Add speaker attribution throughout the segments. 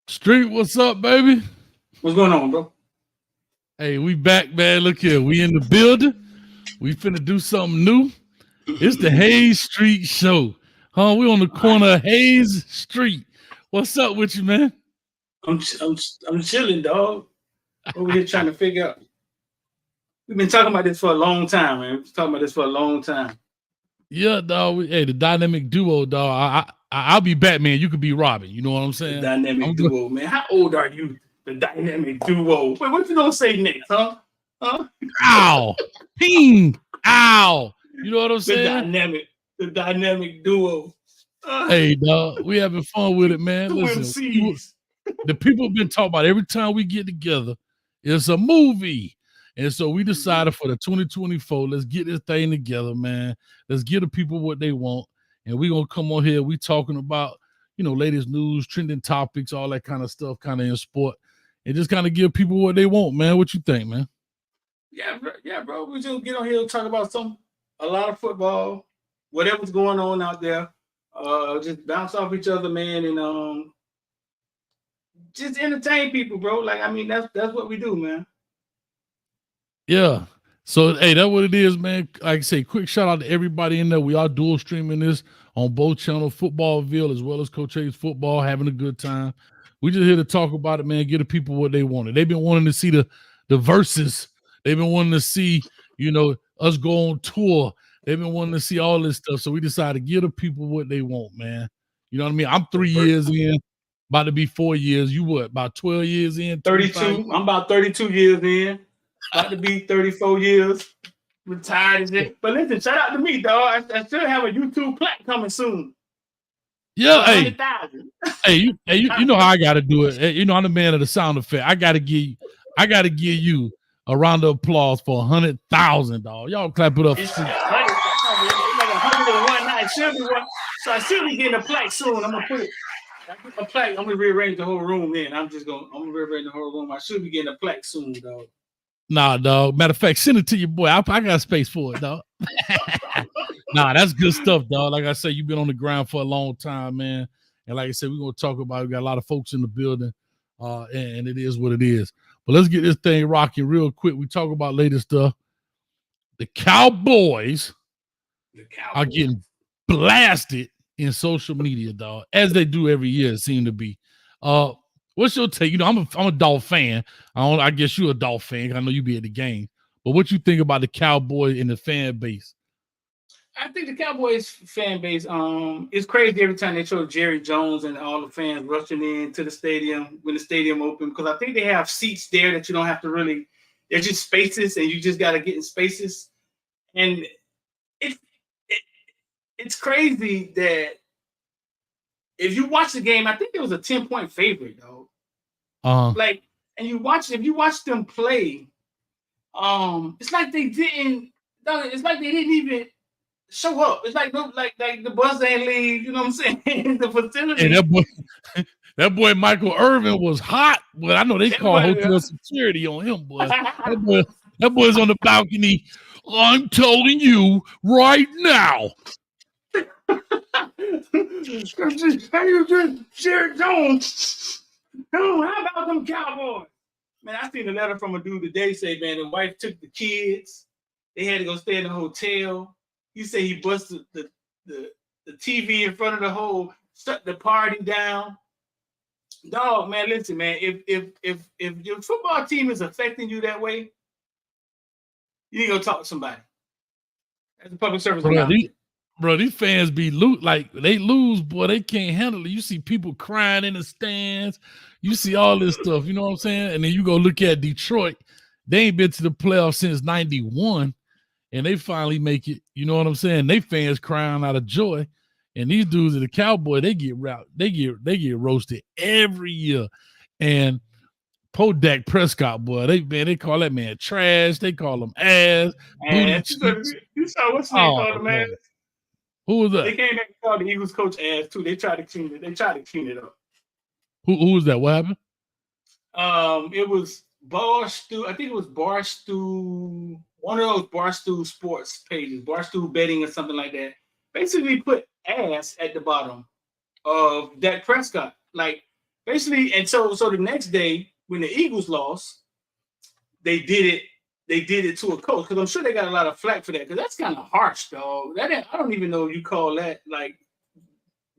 Speaker 1: Street, what's up, baby?
Speaker 2: What's going on, bro?
Speaker 1: Hey, we back, man. Look here. We in the building. We finna do something new. It's the Hayes Street Show. Huh? We on the
Speaker 2: All right.
Speaker 1: corner of Hayes Street. What's up with you, man?
Speaker 2: I'm ch- I'm ch- I'm chilling, dog. Over here trying to figure out. We've been talking about this for a long time, man. We've been talking about this for a long time.
Speaker 1: Yeah, dog. Hey, the dynamic duo, dog. I'll be Batman. You could be Robin. You know what I'm
Speaker 2: The
Speaker 1: saying? I'm
Speaker 2: dynamic
Speaker 1: good.
Speaker 2: duo, man. How old are you? The dynamic duo. Wait, what you gonna say next, huh? Huh?
Speaker 1: Ow. Ping. Ow. You know what I'm
Speaker 2: The
Speaker 1: saying?
Speaker 2: dynamic, the dynamic duo.
Speaker 1: Hey, dog. We having fun with it, man.
Speaker 2: Two
Speaker 1: Listen,
Speaker 2: MCs.
Speaker 1: the people have been talking about every time we get together, it's a movie. And so we
Speaker 2: Mhm.
Speaker 1: decided for the 2024, let's get this thing together, man. Let's give the people what they want. And we're gonna come on here. We talking about, latest news, trending topics, all that kind of stuff, kind of in sport, and just kind of give people what they want, man. What you think, man?
Speaker 2: Yeah, bro. We just get on here and talk about a lot of football, whatever's going on out there. Just bounce off each other, man, and just entertain people, bro. Like I mean, that's what we do, man.
Speaker 1: Yeah. So hey, that's what it is, man. Like I say, quick shout out to everybody in there. We are dual streaming this on both channels, Footballville as well as Coach A's football, having a good time. We just here to talk about it, man. Give the people what they wanted. They've been wanting to see the verses. They've been wanting to see, us go on tour. They've been wanting to see all this stuff. So we decided to give the people what they want, man. You know what I mean? I'm
Speaker 2: The
Speaker 1: 3 years in, about to be 4 years. You what? About 12 years in, 25 years?
Speaker 2: 32. I'm about 32 years in, about to be 34 years. Retired is it? But listen, shout out to me, dog. I still have a YouTube plaque coming soon for
Speaker 1: Yeah,
Speaker 2: a
Speaker 1: hey,
Speaker 2: 100,000.
Speaker 1: you know how I got to do it. I'm the man of the sound effect. I got to give you a round of applause for 100,000, dog. Y'all clap it up.
Speaker 2: It's 100,000. It's like 101 now. It should be one. So I should be getting a plaque soon. I'm gonna put it. A plaque. I'm gonna rearrange the whole room. Then I'm gonna rearrange the whole room. I should be getting a plaque soon, dog.
Speaker 1: Nah, dog. Matter of fact, send it to your boy. I got space for it, dog. Nah, that's good stuff, dog. Like I said, you've been on the ground for a long time, man. And like I said, we're gonna talk about it. We got a lot of folks in the building, and it is what it is. But let's get this thing rocking real quick. We talk about later stuff. The Cowboys
Speaker 2: The
Speaker 1: are
Speaker 2: Cowboys.
Speaker 1: getting blasted in social media, dog, as they do every year. It seems to be. Uh, what's your take? I'm a Dolph fan. I guess you're a Dolph fan. I know you be at the game. But what you think about the Cowboys and the fan base?
Speaker 2: I think the Cowboys fan base, it's crazy every time they show Jerry Jones and all the fans rushing into the stadium when the stadium open because I think they have seats there that you don't have to really. They're just spaces, and you just got to get in spaces. And it, it it's crazy that if you watch the game, I think it was a 10-point favorite, though.
Speaker 1: Uh,
Speaker 2: Like, and if you watch them play, it's like they didn't. It's like they didn't even show up. It's like like the bus ain't leave. You know what I'm saying? The
Speaker 1: and
Speaker 2: facility.
Speaker 1: that boy Michael Irvin was hot, but I know they call
Speaker 2: But,
Speaker 1: hotel security on him, boy. That boy, that boy's on the balcony. I'm telling you right now.
Speaker 2: How you doing, Jerry Jones? Oh, how about them Cowboys? Man, I seen a letter from a dude today say, man, the wife took the kids. They had to go stay in a hotel. He said he busted the, the TV in front of the hole, shut the party down. Dog, man, listen, man. If your football team is affecting you that way, you need to go talk to somebody. That's a public service
Speaker 1: Bro,
Speaker 2: announcement.
Speaker 1: these fans be like they lose, boy. They can't handle it. You see people crying in the stands. You see all this stuff. You know what I'm saying? And then you go look at Detroit. They ain't been to the playoffs since '91, and they finally make it. You know what I'm saying? They fans crying out of joy. And these dudes at the Cowboy, they get they get roasted every year. And Dak Prescott, boy, they call that man trash. They call him ass, booty
Speaker 2: And
Speaker 1: cheeks.
Speaker 2: you saw what's the name
Speaker 1: Oh
Speaker 2: called the man?
Speaker 1: Lord. Who was
Speaker 2: They
Speaker 1: that?
Speaker 2: came back and called the Eagles coach ass too. They tried to clean it. They tried to clean it up.
Speaker 1: Who was that? What happened?
Speaker 2: It was Barstool. I think it was Barstool. One of those Barstool sports pages, Barstool betting or something like that. Basically, put ass at the bottom of Dak Prescott. Like Basically, and so the next day when the Eagles lost, they did it to a coach, because I'm sure they got a lot of flack for that, because that's kind of harsh, dog. I don't even know if you call that like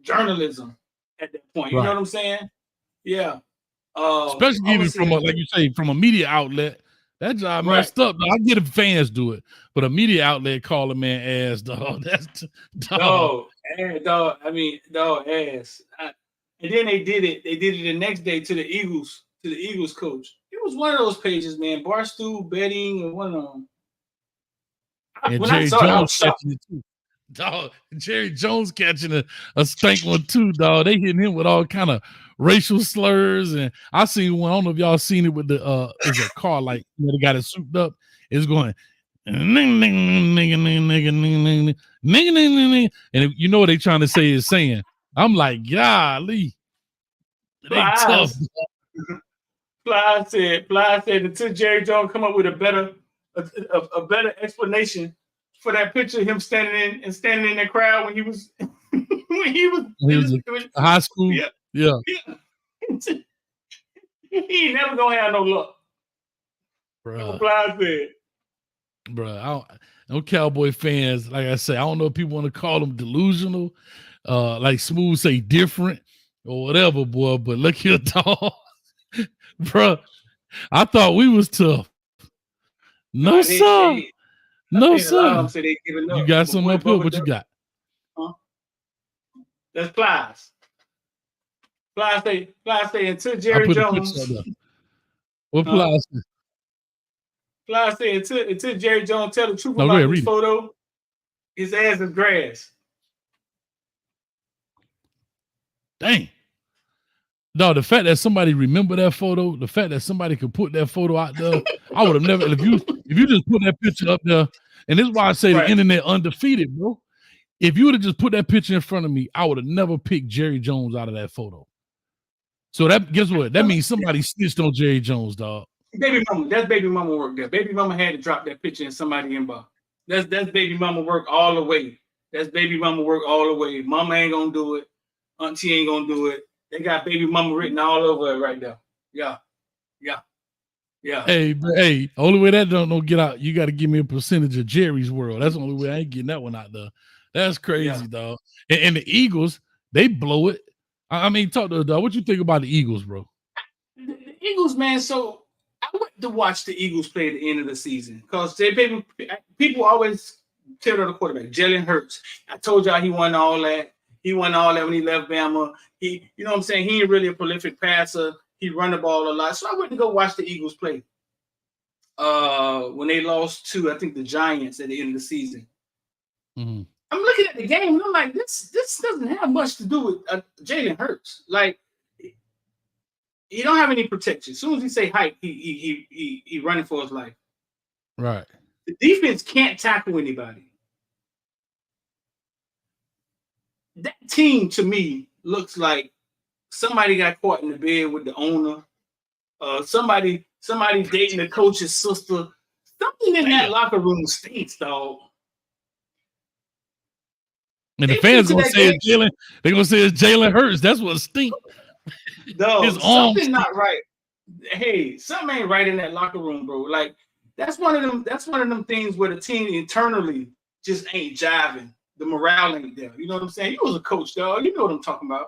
Speaker 2: journalism at that point. You know what I'm saying? Yeah.
Speaker 1: Especially even from like you say, from a media outlet. That job messed up. I get if fans do it, but a media outlet call a man ass, dog. That's
Speaker 2: dog. I mean, dog ass. And then they did it. They did it the next day to the Eagles coach. It was one of those pages, man. Barstool betting and one of them.
Speaker 1: And when Jerry Jones catching it too. Dog, Jerry Jones catching a stank one too, dog. They hitting him with all kind of racial slurs, and I seen one. I don't know if y'all seen it with the it's a car like they got it souped up. It's going and you know what they trying to say is saying. I'm like, golly, they tough.
Speaker 2: Fly said until Jerry Jones come up with a better explanation for that picture of him standing in that crowd when he was when he was
Speaker 1: in high school. Yeah.
Speaker 2: He ain't never gonna have no luck.
Speaker 1: Bruh.
Speaker 2: Fly said.
Speaker 1: Bruh, no Cowboy fans, like I say, I don't know if people want to call them delusional, like Smooth say different or whatever, boy. But look here, dog. Bruh, I thought we was tough. No, sir. No, sir. You got something up here? What you got?
Speaker 2: That's Plies. Plies say until Jerry Jones.
Speaker 1: What Plies?
Speaker 2: Plies say until Jerry Jones tell the truth about this photo, his ass is grass.
Speaker 1: Dang. No, the fact that somebody remember that photo, the fact that somebody could put that photo out there, I would have never. If you just put that picture up there, and this is why I say the internet undefeated, bro. If you would have just put that picture in front of me, I would have never picked Jerry Jones out of that photo. So that guess what? That means somebody snitched on Jerry Jones, dog.
Speaker 2: Baby mama, that's baby mama work there. Baby mama had to drop that picture in somebody's inbox. That's baby mama work all the way. That's baby mama work all the way. Mama ain't gonna do it. Auntie ain't gonna do it. They got baby mama written all over it right now. Yeah.
Speaker 1: Hey, only way that don't get out, you got to give me a percentage of Jerry's world. That's the only way I ain't getting that one out there. That's crazy, dog. And the Eagles, they blow it. I mean, talk to the dog. What you think about the Eagles, bro?
Speaker 2: The Eagles, man. So I went to watch the Eagles play at the end of the season because people always tell the quarterback, Jalen Hurts. I told y'all he won all that. He won all that when he left Bama. You know what I'm saying? He ain't really a prolific passer. He run the ball a lot. So I went to go watch the Eagles play when they lost to, I think, the Giants at the end of the season.
Speaker 1: Mm-hmm.
Speaker 2: I'm looking at the game and I'm like, this doesn't have much to do with Jalen Hurts. Like, he don't have any protection. As soon as he say height, he running for his life.
Speaker 1: Right.
Speaker 2: The defense can't tackle anybody. That team to me looks like somebody got caught in the bed with the owner. Somebody dating the coach's sister. Something in that locker room stinks, dog.
Speaker 1: And the fans gonna say it's Jalen. They're gonna say it's Jalen Hurts. That's what stinks.
Speaker 2: No, something not right. Hey, something ain't right in that locker room, bro. Like that's one of them things where the team internally just ain't jiving. The morale ain't there. You know what I'm saying? You was a coach, dog. You know what I'm talking about.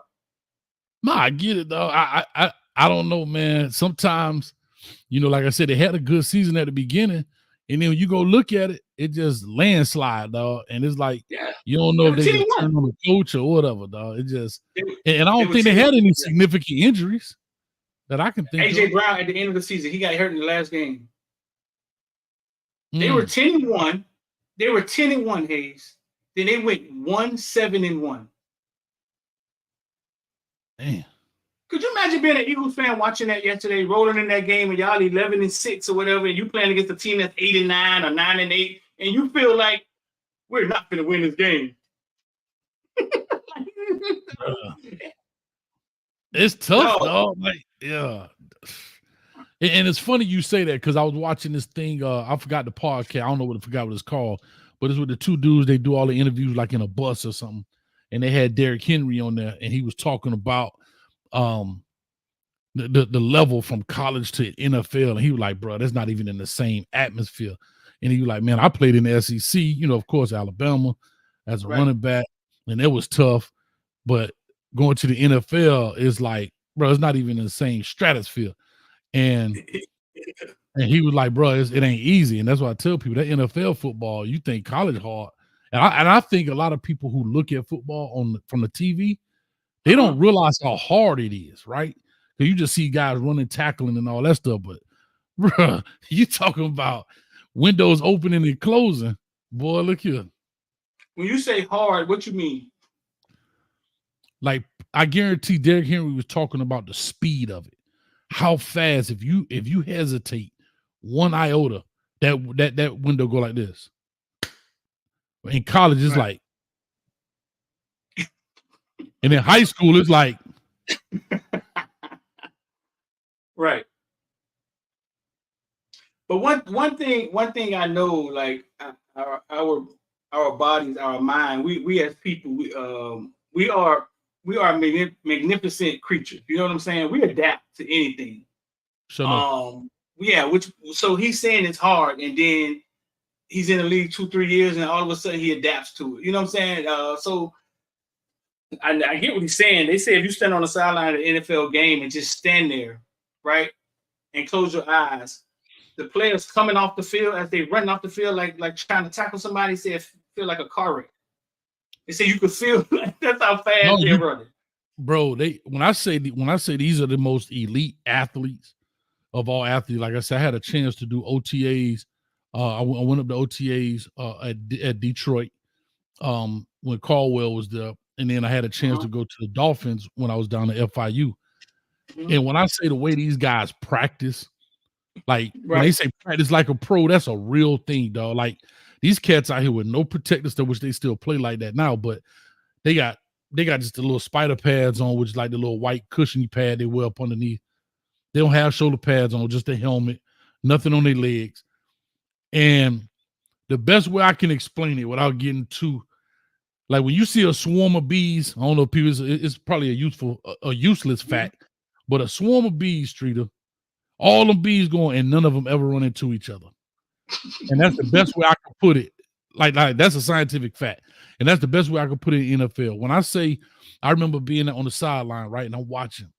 Speaker 1: No, I get it, dog. I don't know, man. Sometimes, like I said, they had a good season at the beginning, and then when you go look at it, it just landslide, dog. And it's like you don't know if they just turn on the coach or whatever, dog. It just and I don't think they had any significant injuries that I can think of.
Speaker 2: AJ Brown at the end of the season, he got hurt in the last game. They were 10-1. They were 10-1, Hayes. Then they went 1-7-1.
Speaker 1: Damn.
Speaker 2: Could you imagine being an Eagles fan watching that yesterday, rolling in that game, and y'all 11-6 or whatever, and you playing against a team that's 8-9 or 9-8, and you feel like we're not going to win this game?
Speaker 1: It's tough, dog. Like, yeah. And it's funny you say that because I was watching this thing. I forgot the podcast. I forgot what it's called, but it's with the two dudes. They do all the interviews like in a bus or something, and they had Derrick Henry on there, and he was talking about the level from college to NFL, and he was like, bro, that's not even in the same atmosphere. And he was like, man, I played in the SEC, of course, Alabama as a running back, and it was tough. But going to the NFL is like, bro, it's not even in the same stratosphere. And he was like, bro, it ain't easy. And that's why I tell people that NFL football, you think college hard. And I think a lot of people who look at football from the TV, they don't realize how hard it is, right? Because you just see guys running, tackling, and all that stuff. But, bro, you talking about windows opening and closing. Boy, look here.
Speaker 2: When you say hard, what you mean?
Speaker 1: Like, I guarantee Derrick Henry was talking about the speed of it. How fast, if you hesitate one iota, that window go like this. In college, it's like, and in high school, it's like,
Speaker 2: right. But one thing I know, like our bodies, our mind, we as people, we are magnificent creatures. You know what I'm saying? We adapt to anything. So he's saying it's hard, and then he's in the league 2-3 years, and all of a sudden he adapts to it. You know what I'm saying? So I get what he's saying. They say if you stand on the sideline of an NFL game and just stand there, right, and close your eyes, the players coming off the field as they run off the field, like trying to tackle somebody, say feel like a car wreck. They say you could feel like that's how fast they're running.
Speaker 1: Bro, when I say these are the most elite athletes of all athletes, like I said, I had a chance to do OTAs. I went up to OTAs at Detroit when Caldwell was there, and then I had a chance to go to the Dolphins when I was down at FIU. And when I say the way these guys practice, like when they say practice like a pro, that's a real thing, dog. Like these cats out here with no protective stuff, which they still play like that now, but they got just the little spider pads on, which is like the little white cushiony pad they wear up underneath. They don't have shoulder pads on, just a helmet, nothing on their legs. And the best way I can explain it without getting too, like when you see a swarm of bees, I don't know if people, it's probably a useless fact, but a swarm of bees, Streeter, all them bees going and none of them ever run into each other. And that's the best way I can put it. Like that's a scientific fact. And that's the best way I can put it in NFL. When I say, I remember being on the sideline, right, and I'm watching.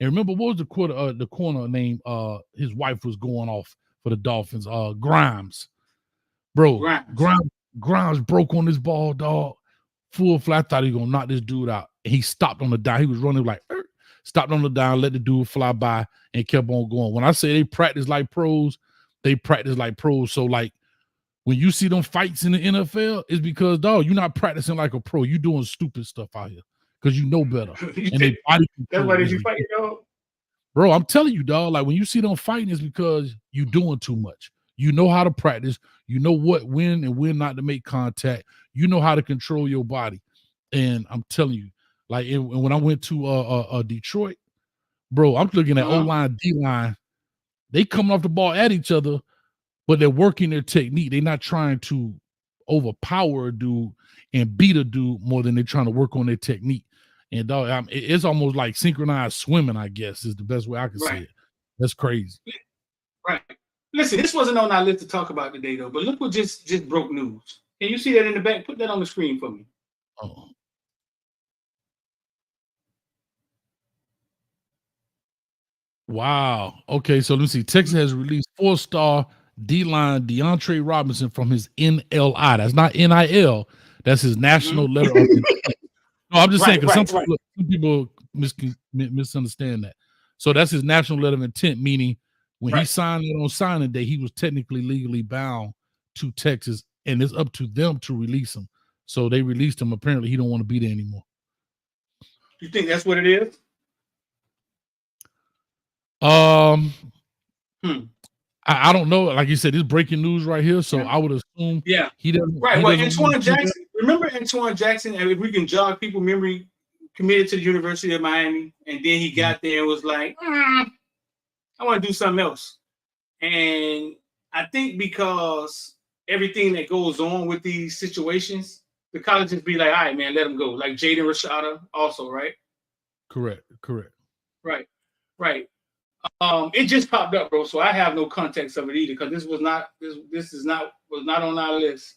Speaker 1: And remember, what was the corner name? His wife was going off for the Dolphins. Grimes. Bro, Grimes broke on this ball, dog. Full flat. I thought he was going to knock this dude out. And he stopped on the down. He was running like, stopped on the down, let the dude fly by, and kept on going. When I say they practice like pros, they practice like pros. So, like, when you see them fights in the NFL, it's because, dog, you're not practicing like a pro. You're doing stupid stuff out here because you know better. And they body
Speaker 2: that's why you fight, dog?
Speaker 1: Bro, I'm telling you, dog, like when you see them fighting, it's because you're doing too much. You know how to practice. You know when and when not to make contact. You know how to control your body. And I'm telling you, like when I went to Detroit, bro, I'm looking at O-line, D-line. They coming off the ball at each other, but they're working their technique. They're not trying to overpower a dude and beat a dude more than they're trying to work on their technique. And dog, it's almost like synchronized swimming, I guess, is the best way I can say it. That's crazy.
Speaker 2: Right. Listen, this wasn't on our list to talk about today, though, but look what just broke news. Can you see that in the back? Put that on the screen for me.
Speaker 1: Oh. Wow. Okay, so let me see. Texas has released 4-star D-line DeAndre Robinson from his NLI. That's not NIL. That's his national letter of intent. No, I'm just saying because some people misunderstand that. So that's his national letter of intent, meaning when he signed it on signing day, he was technically legally bound to Texas, and it's up to them to release him. So they released him. Apparently, he don't want to be there anymore.
Speaker 2: You think that's what it is?
Speaker 1: I don't know. Like you said, it's breaking news right here, so I would assume he doesn't.
Speaker 2: Right. Well, Antoine Jackson. Remember Antoine Jackson? And if we can jog people memory, committed to the University of Miami, and then he got there and was like, I want to do something else. And I think because everything that goes on with these situations, the colleges be like, all right, man, let him go. Like Jaden Rashada also, right?
Speaker 1: Correct.
Speaker 2: Right. It just popped up, bro. So I have no context of it either, because this was not on our list.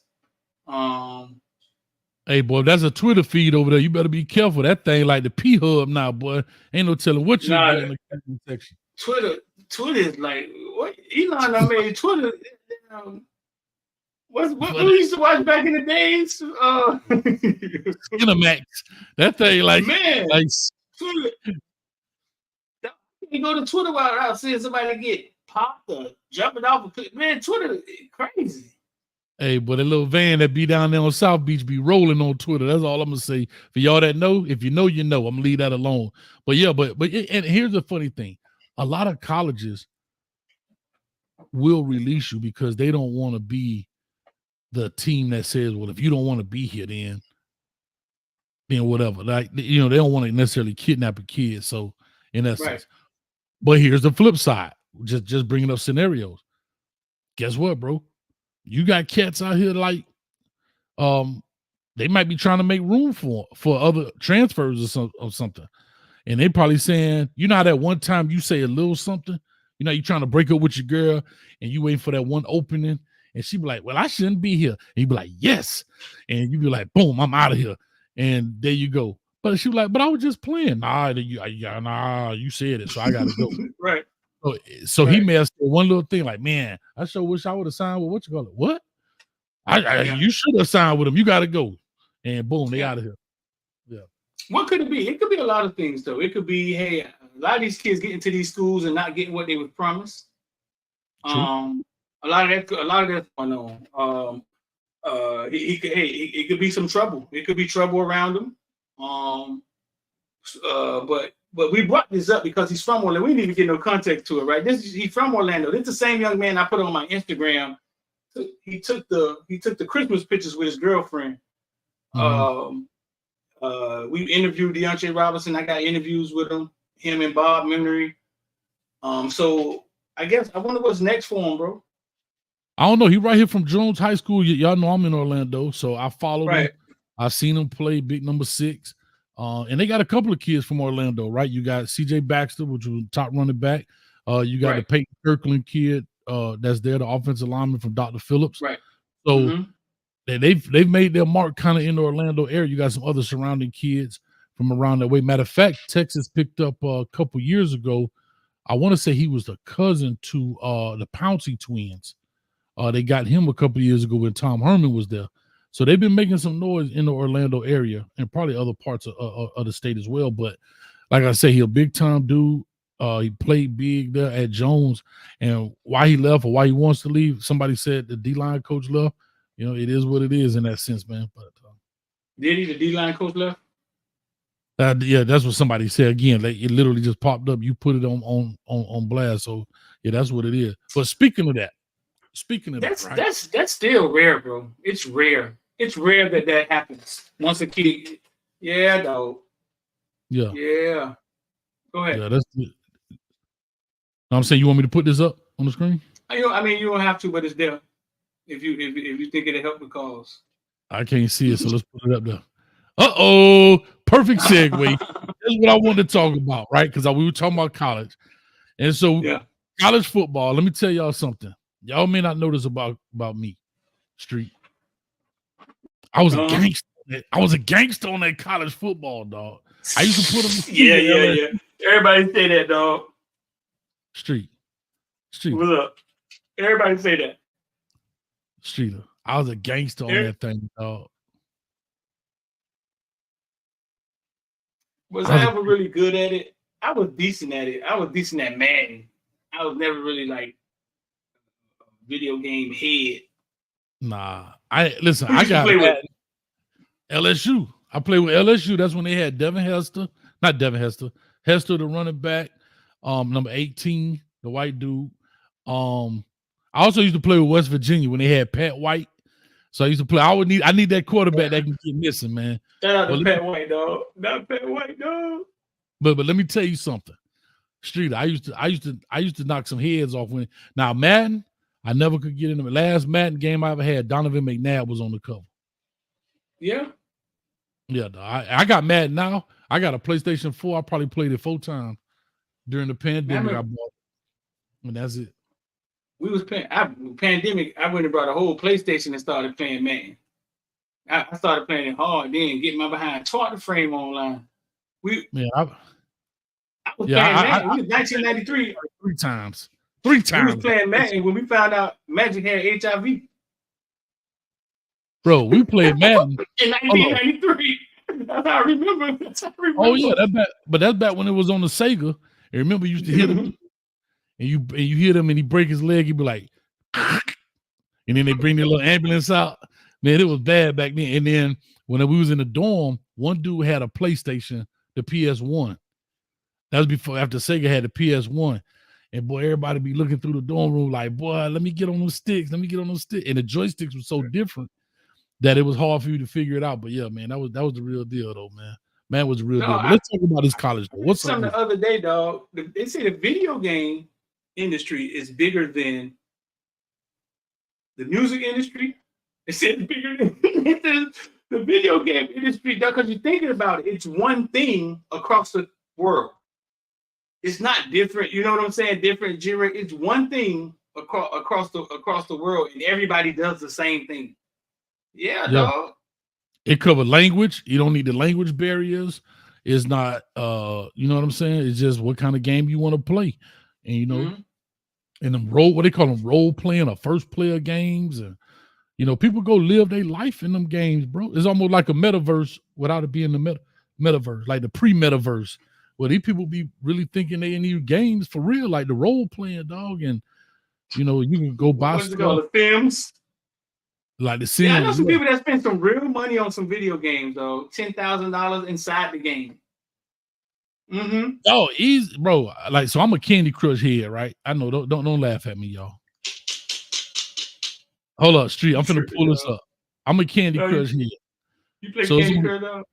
Speaker 1: Hey, boy, that's a Twitter feed over there. You better be careful. That thing like the P Hub now, boy. Ain't no telling what you'll get in the comment section.
Speaker 2: Twitter is like, what? Elon I made Twitter. What we used to watch back in the days?
Speaker 1: Cinemax. That thing like,
Speaker 2: man,
Speaker 1: like
Speaker 2: Twitter. You go to Twitter while out seeing somebody get popped or jumping off. Man, Twitter crazy.
Speaker 1: Hey, but a little van that be down there on South Beach be rolling on Twitter. That's all I'm gonna say. For y'all that know, if you know, you know. I'm gonna leave that alone. But yeah, and here's the funny thing: a lot of colleges will release you because they don't want to be the team that says, "Well, if you don't want to be here, then whatever." Like, they don't want to necessarily kidnap a kid. So in essence, right. But here's the flip side. Just bringing up scenarios. Guess what, bro? You got cats out here like, they might be trying to make room for other transfers or something. And they probably saying, you know how that one time you say a little something, you're trying to break up with your girl and you waiting for that one opening, and she be like, well, I shouldn't be here. And you be like, yes. And you be like, boom, I'm out of here. And there you go. But she was like, but I was just playing. Nah, you said it, so I gotta go.
Speaker 2: Right.
Speaker 1: So he may have said one little thing like, man, I sure wish I would have signed with what you call it. What? You should have signed with him. You got to go. And boom, they out of here. Yeah.
Speaker 2: What could it be? It could be a lot of things, though. It could be, hey, a lot of these kids get into these schools and not getting what they were promised.
Speaker 1: True.
Speaker 2: A lot of that's going on. It could be some trouble. It could be trouble around him. But we brought this up because he's from Orlando. We didn't even get no context to it, right? He's from Orlando. This is the same young man I put on my Instagram. He took the Christmas pictures with his girlfriend.
Speaker 1: Mm-hmm.
Speaker 2: We interviewed DeAndre Robinson. I got interviews with him and Bob Memory. So I wonder what's next for him, bro.
Speaker 1: I don't know. He right here from Jones High School. Y'all know I'm in Orlando, so I followed him. I seen him play big number 6. And they got a couple of kids from Orlando, right? You got CJ Baxter, which was top running back. You got the Peyton Kirkland kid that's there, the offensive lineman from Dr. Phillips.
Speaker 2: Right.
Speaker 1: So they've made their mark kind of in the Orlando area. You got some other surrounding kids from around that way. Matter of fact, Texas picked up a couple years ago. I want to say he was the cousin to the Pouncey twins. They got him a couple years ago when Tom Herman was there. So they've been making some noise in the Orlando area and probably other parts of the state as well. But like I say, he a big time dude. He played big there at Jones, and why he left or why he wants to leave, somebody said the D-line coach left. It is what it is in that sense, man. But
Speaker 2: did he? The D-line coach left?
Speaker 1: Yeah, that's what somebody said. Again, it literally just popped up. You put it on blast. So yeah, that's what it is. But speaking of that, right?
Speaker 2: That's still rare, bro. It's rare. It's rare that happens. Once a kid, yeah, dog.
Speaker 1: Yeah.
Speaker 2: Yeah. Go ahead.
Speaker 1: Yeah, that's it. I'm saying, you want me to put this up on the screen?
Speaker 2: You don't have to, but it's there. If you think it'll help the cause.
Speaker 1: I can't see it, so let's put it up there. Uh-oh. Perfect segue. That's what I wanted to talk about, right? Because we were talking about college. And so college football, let me tell y'all something. Y'all may not know this about me, Street. I was a gangster. I was a gangster on that college football, dog. I used to put them.
Speaker 2: Yeah. Everybody say that, dog.
Speaker 1: Street.
Speaker 2: What's up? Everybody say that.
Speaker 1: Streeter. I was a gangster on that thing, dog.
Speaker 2: Was I ever really good at it? I was decent at it. I was decent at Madden. I was never really like a video game head.
Speaker 1: Nah. I got LSU. I played with LSU. That's when they had Hester, the running back, number 18, the white dude. I also used to play with West Virginia when they had Pat White. So I used to play. I need that quarterback that can get missing, man.
Speaker 2: Shout out to Pat White, dog. Not Pat White, dog.
Speaker 1: But let me tell you something, Street. I used to knock some heads off when. Now Madden, I never could get in the last Madden game I ever had. Donovan McNabb was on the cover.
Speaker 2: Yeah.
Speaker 1: Yeah, I got Madden now. I got a PlayStation 4. I probably played it 4 times during the pandemic. I bought it. And that's it.
Speaker 2: We was playing pandemic. I went and brought a whole PlayStation and started playing Madden. I started playing it hard, then getting my behind taught the frame online. I was playing Madden. We was 1993.
Speaker 1: 3 times. 3 times.
Speaker 2: We was playing Madden when we found out Magic had HIV.
Speaker 1: Bro, we played Madden
Speaker 2: in 1993. That's how I remember.
Speaker 1: Oh yeah, that's back when it was on the Sega. And remember, you used to hit him, and you hit him, and he break his leg. He'd be like, and then they bring the little ambulance out. Man, it was bad back then. And then when we was in the dorm, one dude had a PlayStation, the PS1. That was after Sega had the PS1. And boy, everybody be looking through the dorm room like, boy, let me get on those sticks. Let me get on those sticks. And the joysticks were so different that it was hard for you to figure it out. But yeah, man, that was the real deal though, man. Man was the real deal. But let's talk about this college though. What's
Speaker 2: something the other day, dog? They say the video game industry is bigger than the music industry. They said it's bigger than the video game industry, dog, because you're thinking about it. It's one thing across the world. It's not different. You know what I'm saying? Different genre. It's one thing across the world, and everybody does the same thing. Yeah, dog.
Speaker 1: It covered language. You don't need the language barriers. It's not, you know what I'm saying? It's just what kind of game you want to play. And, you know, and them what they call them, role playing or first player games. And, you know, people go live their life in them games, bro. It's almost like a metaverse without it being the metaverse, like the pre-metaverse, where these people be really thinking they in these games for real, like the role playing, dog. And, you know, you can go buy
Speaker 2: stuff. The Sims?
Speaker 1: Like the Sims.
Speaker 2: Yeah, I know some people that spend some real money on some video games, though. $10,000 inside the game.
Speaker 1: Oh, easy, bro. Like, so I'm a Candy Crush head, right? I know. Don't laugh at me, y'all. Hold up, Street. I'm finna pull this up. I'm a Candy Crush head.
Speaker 2: You play Candy Crush, dog?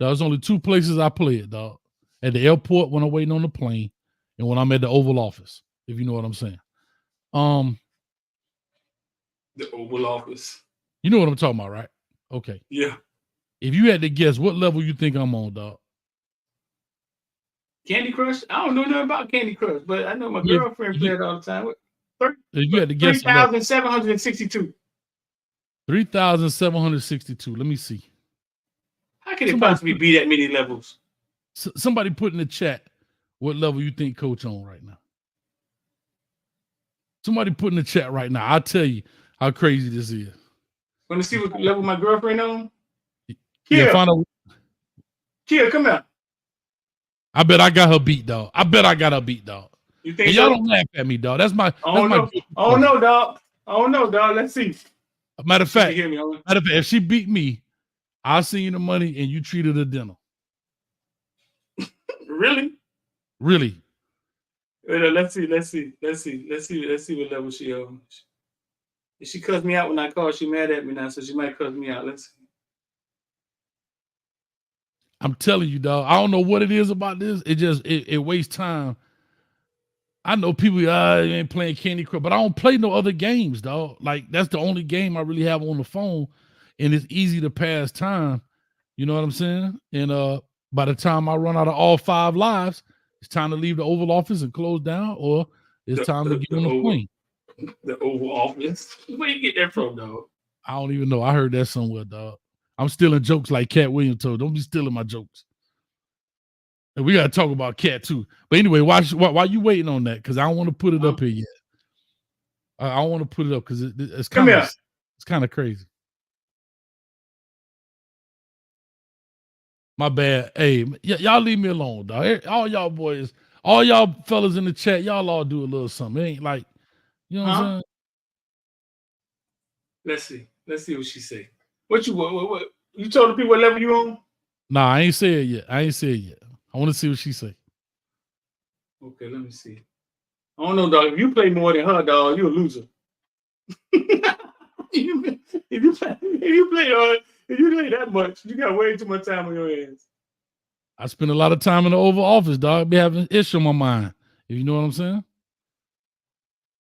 Speaker 1: There's only 2 places I play it, dog. At the airport when I'm waiting on the plane, and when I'm at the Oval Office, if you know what I'm saying.
Speaker 2: The Oval Office.
Speaker 1: You know what I'm talking about, right? Okay.
Speaker 2: Yeah.
Speaker 1: If you had to guess, what level you think I'm on, dog?
Speaker 2: Candy Crush? I don't know nothing about Candy Crush, but I know my girlfriend played it all the time.
Speaker 1: You had to guess
Speaker 2: 3,762.
Speaker 1: 3,762. Let me see.
Speaker 2: How can it possibly be that many levels?
Speaker 1: Somebody put in the chat what level you think Coach on right now. Somebody put in the chat right now. I'll tell you how crazy this is.
Speaker 2: Want to see what level my girlfriend on?
Speaker 1: Yeah, find out.
Speaker 2: Kia, come here.
Speaker 1: I bet I got her beat, dog.
Speaker 2: You think
Speaker 1: y'all don't laugh at me, dog. That's my.
Speaker 2: Oh no, dog. Let's see.
Speaker 1: Matter of fact, if she beat me, I'll send you the money and you treat her to dinner.
Speaker 2: Really?
Speaker 1: Really?
Speaker 2: Let's see what level she on. If she cuss me out when I call, she mad at me now, so she might cuss me out. Let's see.
Speaker 1: I'm telling you, dog. I don't know what it is about this. It wastes time. I know people ain't playing Candy Crush, but I don't play no other games, dog. Like, that's the only game I really have on the phone, and it's easy to pass time. You know what I'm saying? And by the time I run out of all 5 lives, it's time to leave the Oval Office and close down, or it's time to get on the plane.
Speaker 2: The Oval Office? Where you get that from, dog?
Speaker 1: I don't even know. I heard that somewhere, dog. I'm stealing jokes like Cat Williams told. Don't be stealing my jokes. And we got to talk about Cat too. But anyway, why you waiting on that? Because I don't want to put it up here yet. I don't want to put it up because it's kind of crazy. My bad. Hey, y'all leave me alone, dog. All y'all boys, all y'all fellas in the chat, y'all all do a little something. It ain't like, you know what I'm
Speaker 2: saying? Let's see what she say. What you told the people what level you on?
Speaker 1: Nah, I ain't say it yet. I want to see what she say.
Speaker 2: Okay, let me see. I don't know, dog. If you play more than her, dog, you're a loser. if you play that much, you got way too much time on your hands.
Speaker 1: I spend a lot of time in the Oval Office, dog. Be having ish on my mind. If you know what I'm saying.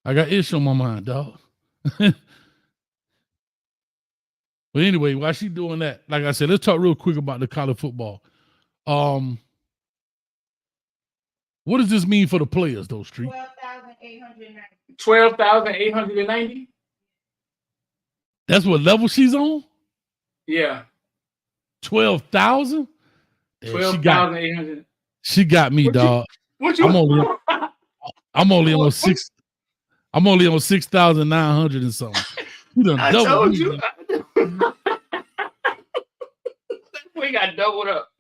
Speaker 1: I got ish on my mind, dog. But anyway, while she doing that, like I said, let's talk real quick about the college football. What does this mean for the players, though, Street?
Speaker 2: 12,890.
Speaker 1: That's what level she's on?
Speaker 2: Yeah.
Speaker 1: 12,000?
Speaker 2: 12,800.
Speaker 1: She got me, dog. I'm only on 6,900 and something. You done doubled.
Speaker 2: I told you. We got doubled up.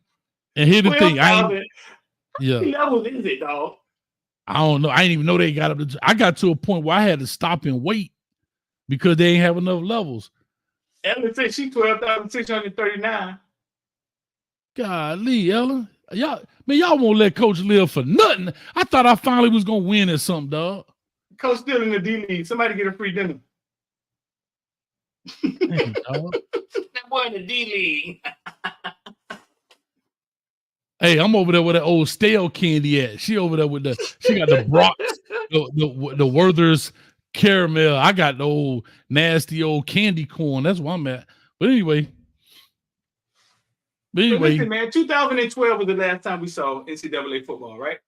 Speaker 1: And here's the thing. What
Speaker 2: levels is it, dog?
Speaker 1: I don't know. I didn't even know they got up to. I got to a point where I had to stop and wait because they ain't have enough levels.
Speaker 2: Ellen said she 12,639.
Speaker 1: Golly, Ellen. Y'all won't let Coach live for nothing. I thought I finally was gonna win at something, dog.
Speaker 2: Coach still in the D League. Somebody get a free dinner.
Speaker 1: Hey, dog.
Speaker 2: That boy in the D League.
Speaker 1: Hey, I'm over there with that old stale candy at. She over there with she got the Brock, the Werther's caramel. I got the old nasty old candy corn. That's where I'm at. But anyway.
Speaker 2: Listen, man, 2012 was the last time we saw NCAA football, right?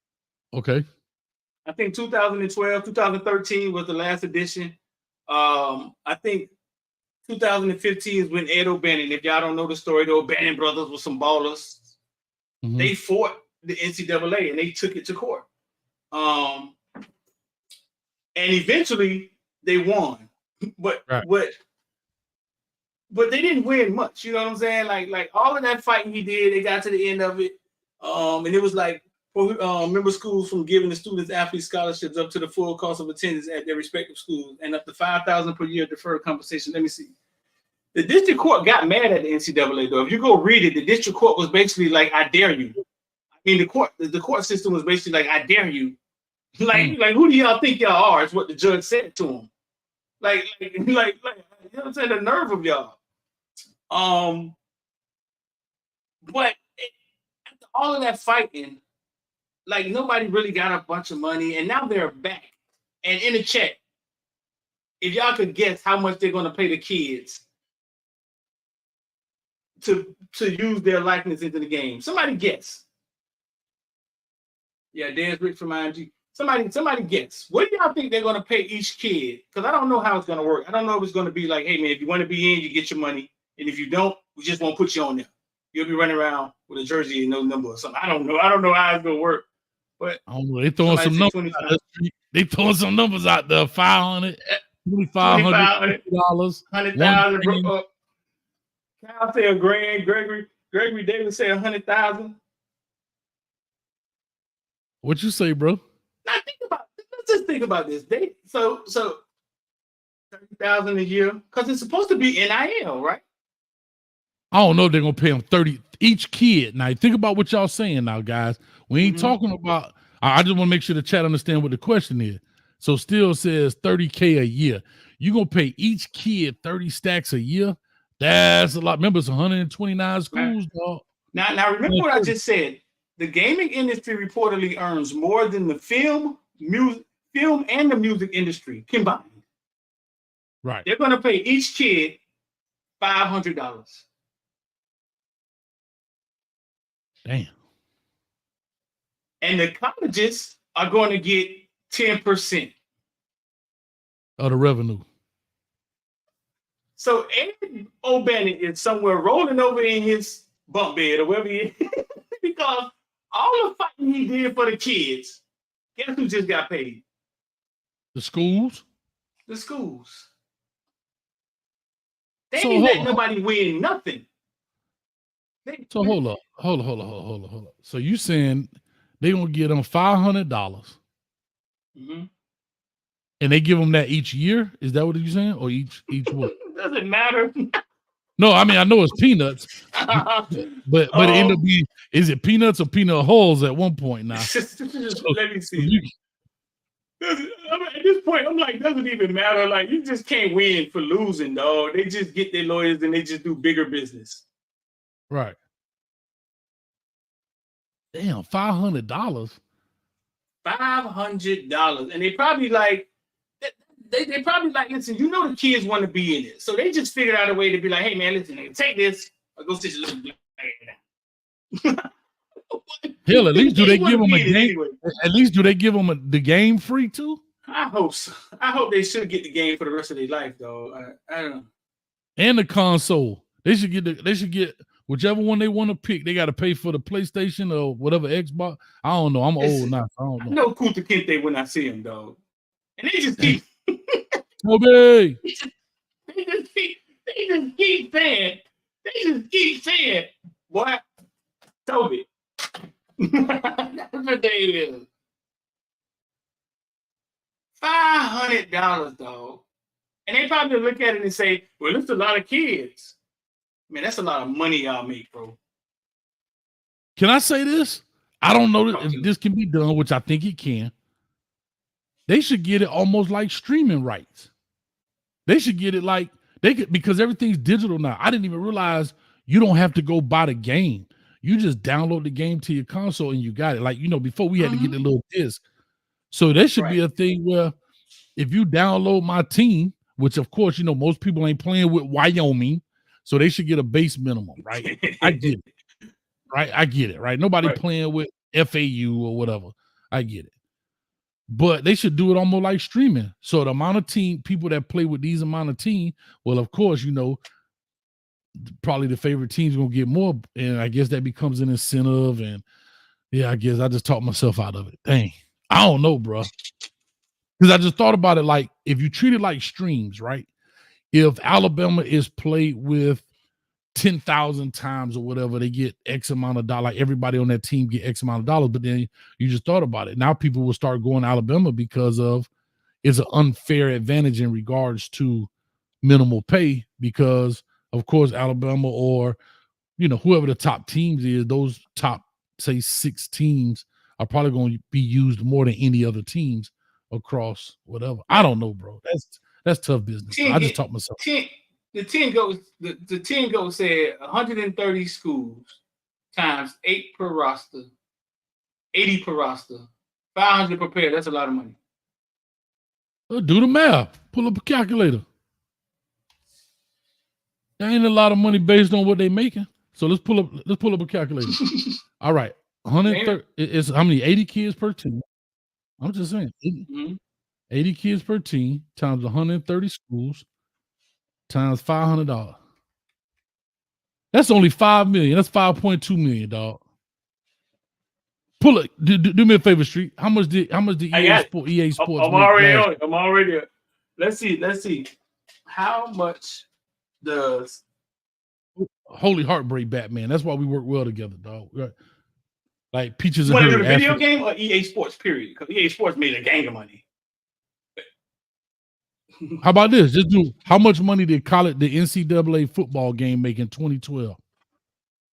Speaker 1: Okay.
Speaker 2: I think 2012, 2013 was the last edition. I think 2015 is when Ed O'Bannon, if y'all don't know the story, the O'Bannon brothers were some ballers. Mm-hmm. They fought the NCAA and they took it to court. And eventually they won. But they didn't win much. You know what I'm saying? Like all of that fighting he did, they got to the end of it. And it was like member schools from giving the students athlete scholarships up to the full cost of attendance at their respective schools and up to $5,000 per year deferred compensation. Let me see. The district court got mad at the NCAA though. If you go read it, the district court was basically like, "I dare you." I mean, the court system was basically like, "I dare you." Like who do y'all think y'all are? Is what the judge said to him. Like you know what I'm saying? The nerve of y'all. But after all of that fighting, like nobody really got a bunch of money, and now they're back. And in the check, if y'all could guess how much they're going to pay the kids to use their likeness into the game, somebody guess. Yeah, Dan's Rich from IMG. Somebody guess. What do y'all think they're going to pay each kid? Because I don't know how it's going to work. I don't know if it's going to be like, hey man, if you want to be in, you get your money, and if you don't, we just won't put you on there. You'll be running around with a jersey and no number or something. I don't know how it's going to work. But
Speaker 1: I don't know. They throwing some numbers. They throwing some numbers out there. $500, $2,500,
Speaker 2: $100,000. Kyle say $1,000. Gregory Davis say $100,000.
Speaker 1: What you say, bro?
Speaker 2: Now let's just think about this. So $30,000 a year because it's supposed to be NIL, right?
Speaker 1: I don't know if they're gonna pay them 30 each kid. Now think about what y'all saying now, guys. We ain't talking about. I just want to make sure the chat understand what the question is. So still says $30K a year. You gonna pay each kid 30 stacks a year? That's a lot. Remember, it's 129 schools, dog.
Speaker 2: Now remember what I just said. The gaming industry reportedly earns more than the film and the music industry combined.
Speaker 1: Right.
Speaker 2: They're going to pay each kid $500.
Speaker 1: Damn.
Speaker 2: And the colleges are going to get 10%
Speaker 1: of the revenue.
Speaker 2: So Ed O'Bannon is somewhere rolling over in his bunk bed or wherever he is because all the fighting he did for the kids, guess who just got paid?
Speaker 1: The schools?
Speaker 2: The schools. They ain't let nobody win nothing.
Speaker 1: Hold on. So you saying they gonna get them $500, mm-hmm. and they give them that each year? Is that what you're saying, or each what?
Speaker 2: Doesn't matter.
Speaker 1: No, I mean I know it's peanuts, but it end up being, is it peanuts or peanut hulls at one point now?
Speaker 2: Let me see. At this point, I'm like, doesn't even matter. Like, you just can't win for losing, dog. They just get their lawyers and they just do bigger business.
Speaker 1: Right. Damn, $500.
Speaker 2: $500, and they probably like. They probably like, listen, you know the kids want to be in it. So they just figured out a way to be like, hey, man, listen, take this or go sit your little
Speaker 1: Hell, at least do they give them a game? Anyway. At least do they give them the game free too?
Speaker 2: I hope so. I hope they should get the game for the rest of their life, though. I don't know.
Speaker 1: And the console. They should get whichever one they want to pick. They got to pay for the PlayStation or whatever Xbox. I don't know. I'm old now. So I don't know.
Speaker 2: I know Kunta Kinte when I see him, dog. And they just keep
Speaker 1: Kobe.
Speaker 2: they just keep saying, what? Toby. That's what they is. $500, dog. And they probably look at it and say, well, that's a lot of kids. Man, that's a lot of money y'all make, bro.
Speaker 1: Can I say this? I don't know if this can be done, which I think it can. They should get it almost like streaming rights. They should get it like they could, because everything's digital now. I didn't even realize you don't have to go buy the game. You just download the game to your console and you got it. Like, before we had to get the little disc. So there should be a thing where if you download my team, which of course, most people ain't playing with Wyoming, so they should get a base minimum, right? I get it. Right? I get it, right? Nobody playing with FAU or whatever. I get it. But they should do it almost like streaming. So the amount of people that play with these amount of team, well, of course, probably the favorite team's gonna get more, and I guess that becomes an incentive. And yeah, I guess I just talked myself out of it. Dang, I don't know, bro. Because I just thought about it like if you treat it like streams, right? If Alabama is played with 10,000 times or whatever, they get X amount of dollars. Like everybody on that team get X amount of dollars. But then you just thought about it. Now people will start going to Alabama because of it's an unfair advantage in regards to minimal pay, because of course Alabama or whoever the top teams is, those top say 6 teams are probably going to be used more than any other teams across whatever. I don't know, bro. That's tough business. I just taught myself.
Speaker 2: The 10 goes said 130 schools times 8 per roster, 80 per roster, 500 per pair. That's a lot of money.
Speaker 1: Do the math. Pull up a calculator. There ain't a lot of money based on what they making. So let's pull up a calculator. All right. 130 is how many? 80 kids per team. I'm just saying. 80 kids per team times 130 schools times $500. That's only $5 million. That's $5.2 million, dog. Pull it. Do me a favor, Street. How much did EA Sports?
Speaker 2: I'm already on it. I'm already there. Let's see. How much does
Speaker 1: Holy Heartbreak Batman? That's why we work well together, dog. Right. Like Peaches
Speaker 2: and
Speaker 1: Herb.
Speaker 2: You want to do the video game or EA Sports? Period. Because EA Sports made a gang of money.
Speaker 1: How about this? Just do how much money did the NCAA football game make in 2012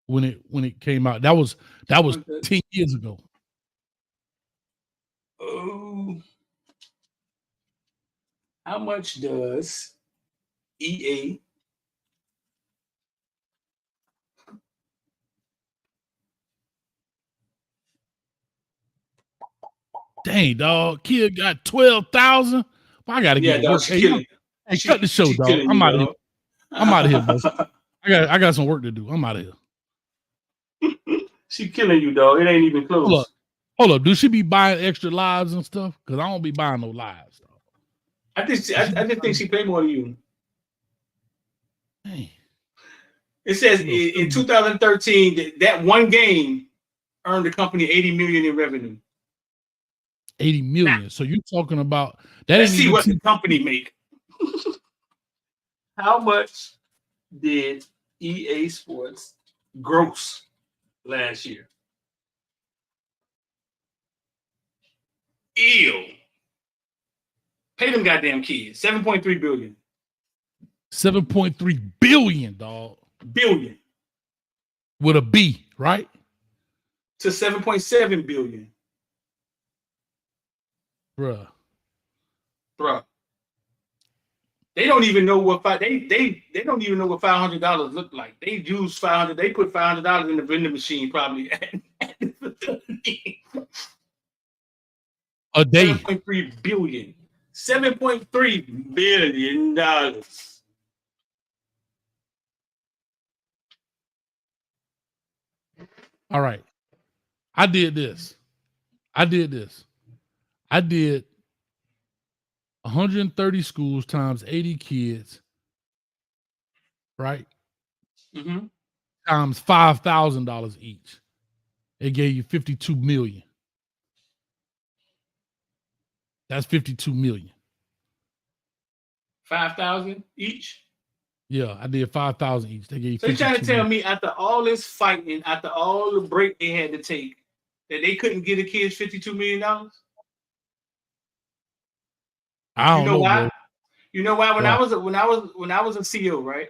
Speaker 1: when it came out? That was 10 years ago.
Speaker 2: Oh, how much does EA?
Speaker 1: Dang, dog, kid got 12,000. I gotta get to work. Hey, cut the show, dog. I'm out of here. I'm out of here, bro. I got some work to do. I'm out of here.
Speaker 2: She killing you, dog. It ain't even close.
Speaker 1: Hold up. Do she be buying extra lives and stuff? Because I don't be buying no lives, dog.
Speaker 2: I just think she paid more than you.
Speaker 1: Dang.
Speaker 2: It says in 2013 that one game earned the company $80 million in revenue.
Speaker 1: 80 million. Now, so you're talking about that.
Speaker 2: Let's see what the company make. How much did EA Sports gross last year? Ew. Pay them goddamn kids. 7.3 billion.
Speaker 1: 7.3 billion, dog.
Speaker 2: Billion.
Speaker 1: With a B, right?
Speaker 2: To 7.7 billion.
Speaker 1: Bruh.
Speaker 2: They don't even know what they don't even know what $500 look like. They use $500. They put $500 in the vending machine probably
Speaker 1: a day.
Speaker 2: 7.3 billion. $7.3 billion.
Speaker 1: All right. I did 130 schools times 80 kids, right?
Speaker 2: Mm-hmm.
Speaker 1: Times $5,000 each. It gave you 52 million. That's 52 million.
Speaker 2: 5,000 each.
Speaker 1: Yeah, I did 5,000 each. They gave you.
Speaker 2: So you trying to tell me after all this fighting, after all the break they had to take, that they couldn't get the kids $52 million?
Speaker 1: I don't know
Speaker 2: why?
Speaker 1: bro.
Speaker 2: You know why? When I was a CO, right?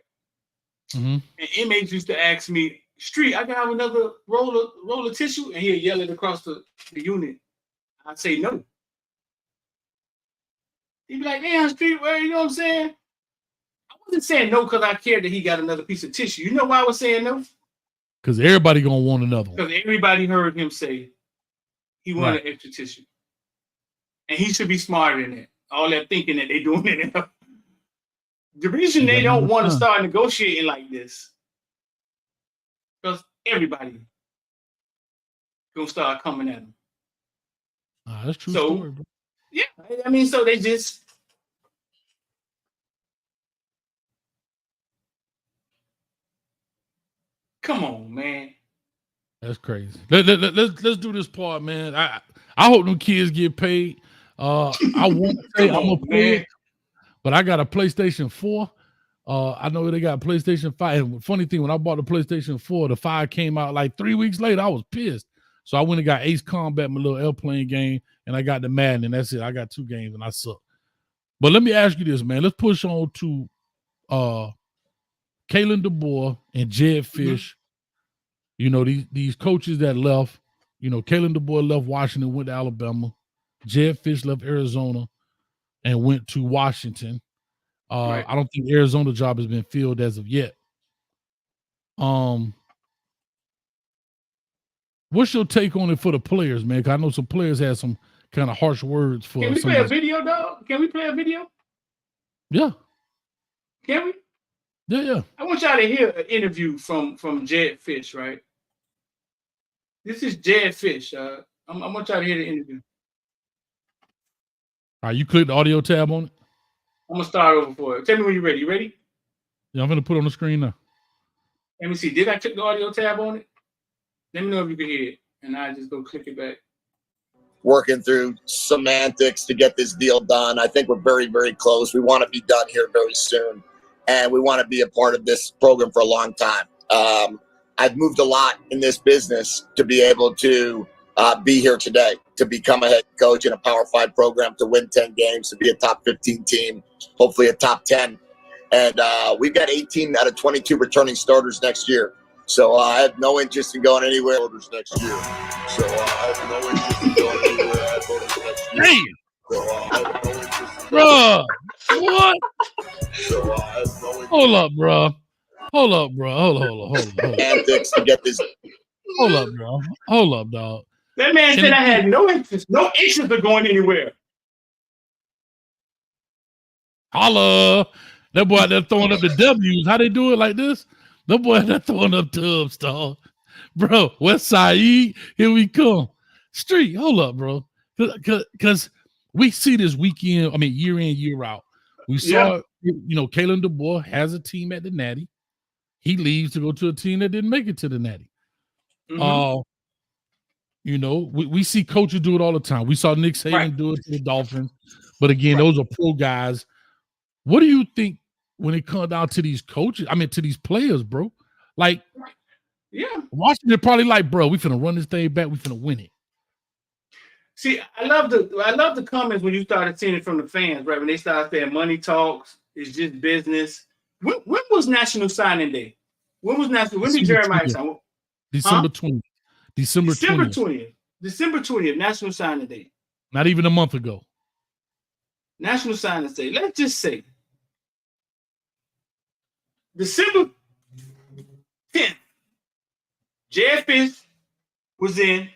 Speaker 1: Mm-hmm.
Speaker 2: And inmates used to ask me, "Street, I can have another roll of tissue," and he'd yell it across the unit. I'd say no. He'd be like, "Damn, Street, where you know what I'm saying?" I wasn't saying no because I cared that he got another piece of tissue. You know why I was saying no?
Speaker 1: Because everybody gonna want another one.
Speaker 2: Because everybody heard him say he wanted extra tissue, and he should be smarter than that. All that thinking that they doing it. The reason they don't want to start negotiating like this, because everybody gonna start coming at them.
Speaker 1: That's true story, bro.
Speaker 2: Yeah, I mean, so they just come on, man.
Speaker 1: That's crazy. Let's do this part, man. I hope them kids get paid. I won't say I'm gonna pay it, but I got a PlayStation 4. I know they got a PlayStation 5. And funny thing, when I bought the PlayStation 4, the 5 came out like 3 weeks later. I was pissed. So I went and got Ace Combat, my little airplane game, and I got the Madden, and that's it. I got 2 games and I suck. But let me ask you this, man. Let's push on to Kalen DeBoer and Jed Fisch. You know, these coaches that left, you know, Kalen DeBoer left Washington, went to Alabama. Jed Fisch left Arizona and went to Washington. I don't think Arizona job has been filled as of yet. What's your take on it for the players, man? Because I know some players had some kind of harsh words for.
Speaker 2: Can we play a video, dog? Can we play a video?
Speaker 1: Yeah.
Speaker 2: Can we?
Speaker 1: Yeah.
Speaker 2: I want y'all to hear an interview from Jed Fisch, right? This is Jed Fisch. I want y'all to hear the interview.
Speaker 1: All right, you click the audio tab on it?
Speaker 2: I'm going to start over for it. Tell me when you're ready. You ready?
Speaker 1: Yeah, I'm going to put it on the screen now.
Speaker 2: Let me see. Did I click the audio tab on it? Let me know if you can hear it. And I just go click it back.
Speaker 3: Working through semantics to get this deal done. I think we're very, very close. We want to be done here very soon. And we want to be a part of this program for a long time. I've moved a lot in this business to be able to be here today, to become a head coach in a Power 5 program, to win 10 games, to be a top 15 team, hopefully a top 10. And we've got 18 out of 22 returning starters next year. So I have no interest in going anywhere next year. So I have no interest in going anywhere next year.
Speaker 1: Damn.
Speaker 3: So I have no interest in
Speaker 1: Bruh, what?
Speaker 3: So I have no interest.
Speaker 1: Hold up, bro. Hold up.
Speaker 3: Antics to get this.
Speaker 1: Hold up, bro. Hold up, dog.
Speaker 2: That man said I had no interest in going anywhere.
Speaker 1: Holla. That boy out there throwing up the W's. How they do it like this? That boy out there throwing up tubs, dog. Bro, West Side, here we come. Street, hold up, bro. Because we see this weekend, I mean, year in, year out. We saw, you know, Kalen DeBoer has a team at the Natty. He leaves to go to a team that didn't make it to the Natty. You know, we see coaches do it all the time. We saw Nick Saban do it to the Dolphins. But again, those are pro guys. What do you think when it comes down to these coaches? I mean, to these players, bro. Like, Washington probably like, bro, we finna run this thing back. We finna win it.
Speaker 2: See, I love the comments when you started seeing it from the fans, right? When they started saying money talks, it's just business. When was National Signing Day? When did Jeremiah sign?
Speaker 1: December 20th. December
Speaker 2: 20th. December 20th, National Signing Day.
Speaker 1: Not even a month ago.
Speaker 2: National Signing Day. Let's just say December 10th, Jed Fisch was in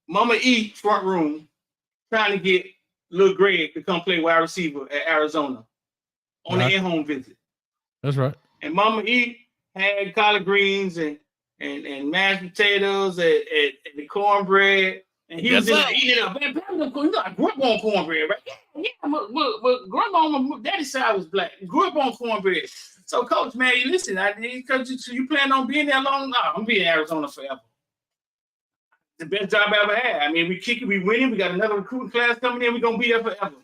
Speaker 2: Mama E front room trying to get Lil Greg to come play wide receiver at Arizona on the in-home visit.
Speaker 1: That's right.
Speaker 2: And Mama E had collard greens and mashed potatoes and the cornbread. And he was just eating it up. Man, I grew up on cornbread, right? but grandma on my daddy's side was black. Grew up on cornbread. So, coach, man, listen, coach, you plan on being there long? No, I'm being in Arizona forever. The best job I ever had. I mean, we kick it, we winning. We got another recruiting class coming in. We're gonna be there forever.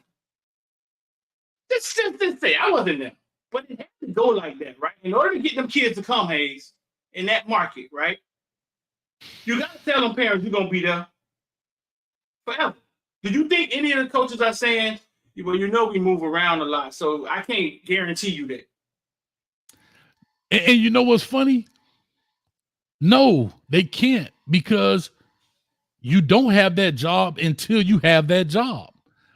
Speaker 2: Just say I wasn't there, but it had to go like that, right? In order to get them kids to come, Hayes, in that market, right? You gotta tell them parents you're gonna be there forever. Do you think any of the coaches are saying, well, we move around a lot, so I can't guarantee you that?
Speaker 1: And you know what's funny? No, they can't, because you don't have that job until you have that job,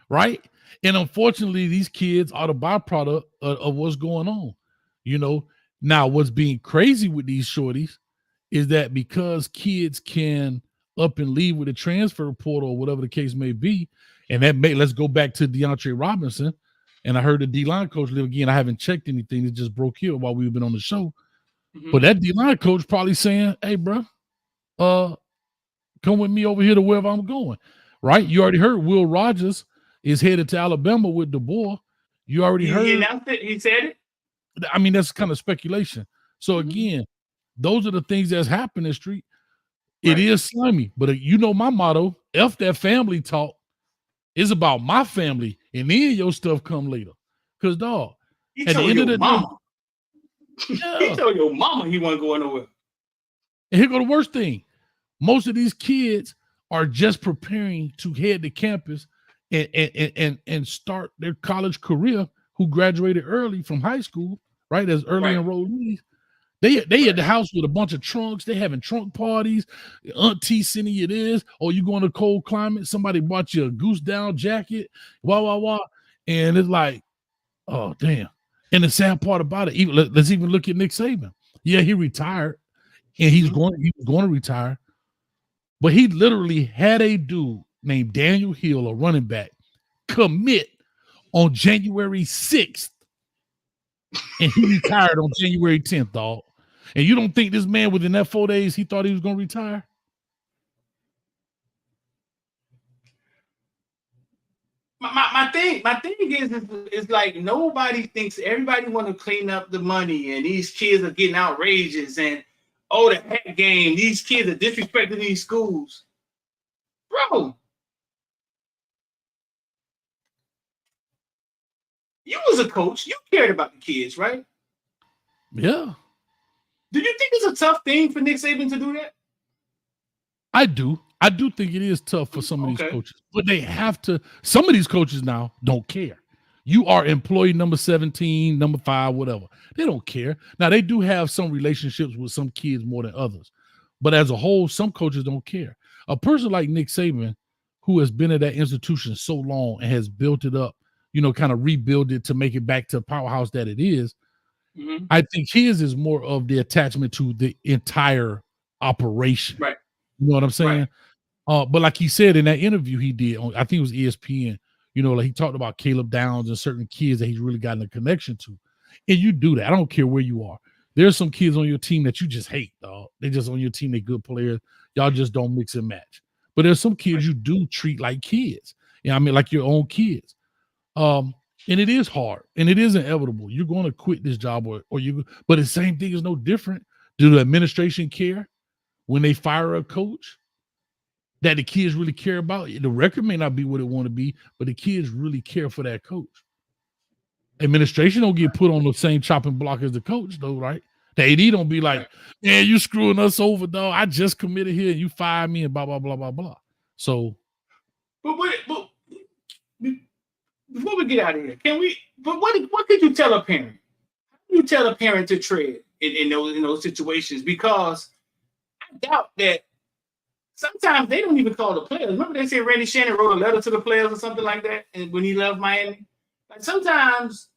Speaker 1: right? And unfortunately, these kids are the byproduct of what's going on. Now what's being crazy with these shorties is that because kids can up and leave with a transfer portal or whatever the case may be, and let's go back to DeAndre Robinson. And I heard the D-line coach live again. I haven't checked anything. It just broke here while we've been on the show. Mm-hmm. But that D-line coach probably saying, hey, bro, come with me over here to wherever I'm going, right? You already heard Will Rogers is headed to Alabama with DeBoer. You already heard.
Speaker 2: He announced it? He said it?
Speaker 1: I mean, that's kind of speculation. So, again, those are the things that's happening in the street. Right. It is slimy. But my motto, F that family talk, is about my family, and then your stuff come later. Because, dog,
Speaker 2: at the end of the day, he told your mama he wasn't going nowhere.
Speaker 1: And here go the worst thing. Most of these kids are just preparing to head to campus and start their college career, who graduated early from high school, right, as early enrollees. They at the house with a bunch of trunks. They having trunk parties. Auntie sending you this, or you going to cold climate. Somebody bought you a goose down jacket. And it's like, oh damn. And the sad part about it, let's even look at Nick Saban. Yeah, he retired, and he was going to retire, but he literally had a dude named Daniel Hill, a running back, commit on January 6th, and he retired on January 10th, dog. And you don't think this man within that 4 days he thought he was going to retire?
Speaker 2: My thing is like, nobody thinks, everybody want to clean up the money, and these kids are getting outrageous, and the heck game, these kids are disrespecting these schools. Bro, you was a coach, you cared about the kids, right?
Speaker 1: Yeah.
Speaker 2: Do you think it's a tough thing for Nick Saban to do that?
Speaker 1: I do think it is tough for some of these coaches, but they have to. Some of these coaches now don't care. You are employee number 17, number 5, whatever. They don't care. Now, they do have some relationships with some kids more than others, but as a whole, some coaches don't care. A person like Nick Saban, who has been at that institution so long and has built it up, kind of rebuild it to make it back to the powerhouse that it is. Mm-hmm. I think his is more of the attachment to the entire operation.
Speaker 2: Right.
Speaker 1: You know what I'm saying? Right. But like he said in that interview he did on, I think it was ESPN, like he talked about Caleb Downs and certain kids that he's really gotten a connection to. And you do that. I don't care where you are. There's some kids on your team that you just hate, dog. They just on your team, they good players. Y'all just don't mix and match. But there's some kids you do treat like kids. Like your own kids. And it is hard, and it is inevitable. You're going to quit this job, but the same thing is no different. Do the administration care when they fire a coach that the kids really care about? The record may not be what it want to be, but the kids really care for that coach. Administration don't get put on the same chopping block as the coach, though, right? The AD don't be like, man, you screwing us over, dog. I just committed here, and you fired me, and blah, blah, blah, blah, blah. So.
Speaker 2: Before we get out of here, what could you tell a parent? How do you tell a parent to tread in those situations? Because I doubt that sometimes they don't even call the players. Remember they said Randy Shannon wrote a letter to the players or something like that, and when he left Miami? Like, sometimes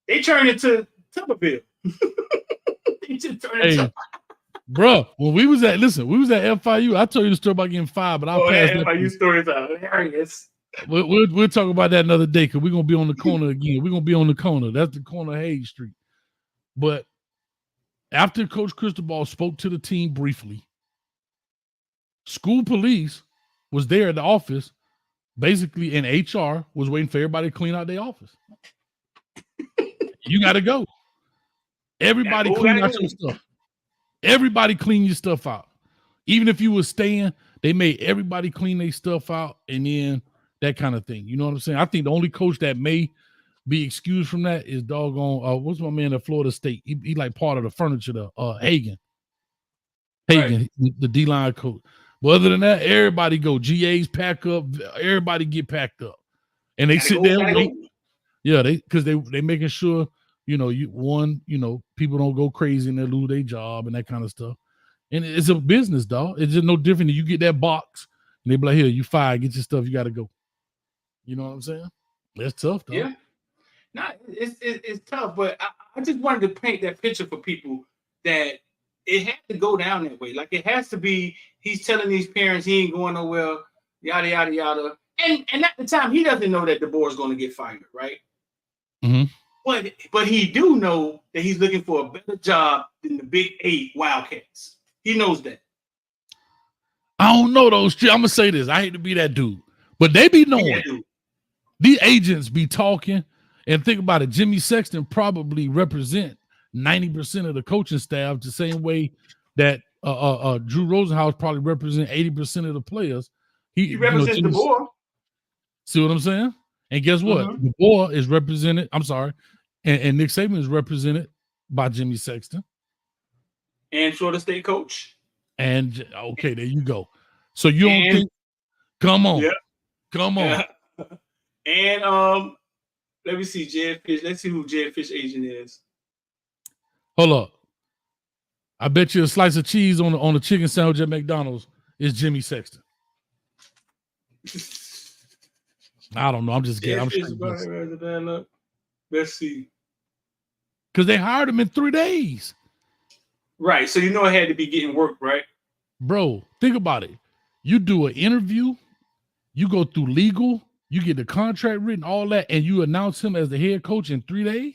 Speaker 2: they turn into Tuberville. They just turn into
Speaker 1: bro, when we was at FIU, I told you the story about getting fired, but I'll pass that.
Speaker 2: FIU stories are hilarious.
Speaker 1: We'll talk about that another day, because we're going to be on the corner again. We're going to be on the corner. That's the corner of Hayes Street. But after Coach Cristobal spoke to the team briefly, school police was there at the office basically, in HR was waiting for everybody to clean out their office. You got to go. Everybody clean out your stuff. Everybody clean your stuff out. Even if you were staying, they made everybody clean their stuff out, and then that kind of thing. You know what I'm saying? I think the only coach that may be excused from that is doggone. What's my man at Florida State? He like part of the furniture. Hagan, right. The D-line coach. But other than that, everybody go. GAs pack up. Everybody get packed up, and they sit there and wait. Yeah, because they making sure people don't go crazy and they lose their job and that kind of stuff. And it's a business, dog. It's just no different than you get that box and they be like, here, you fired, get your stuff, you got to go. You know what I'm saying? That's tough, dog.
Speaker 2: Yeah. No, it's tough, but I just wanted to paint that picture for people that it had to go down that way. Like, it has to be, he's telling these parents he ain't going nowhere, yada, yada, yada. And at the time, he doesn't know that DeBoer is going to get fired, right?
Speaker 1: Mm-hmm.
Speaker 2: But he do know that he's looking for a better job than the Big 8 Wildcats. He knows that.
Speaker 1: I don't know those. I'm going to say this. I hate to be that dude, but they be knowing. These agents be talking, and think about it. Jimmy Sexton probably represent 90% of the coaching staff the same way that Drew Rosenhaus probably represent 80% of the players.
Speaker 2: He represents DeBoer.
Speaker 1: See what I'm saying? And guess what? Mm-hmm. DeBoer is represented. I'm sorry. And Nick Saban is represented by Jimmy Sexton.
Speaker 2: And Florida State coach.
Speaker 1: And okay, there you go. So you don't think? Come on. Yeah. Come on.
Speaker 2: Yeah. And let me see, Jed Fisch. Let's see who Jed Fisch agent is.
Speaker 1: Hold up. I bet you a slice of cheese on the chicken sandwich at McDonald's is Jimmy Sexton. I don't know. I'm just kidding.
Speaker 2: Let's see.
Speaker 1: Because they hired him in 3 days.
Speaker 2: Right. So it had to be getting work, right?
Speaker 1: Bro, think about it. You do an interview, you go through legal, you get the contract written, all that, and you announce him as the head coach in 3 days?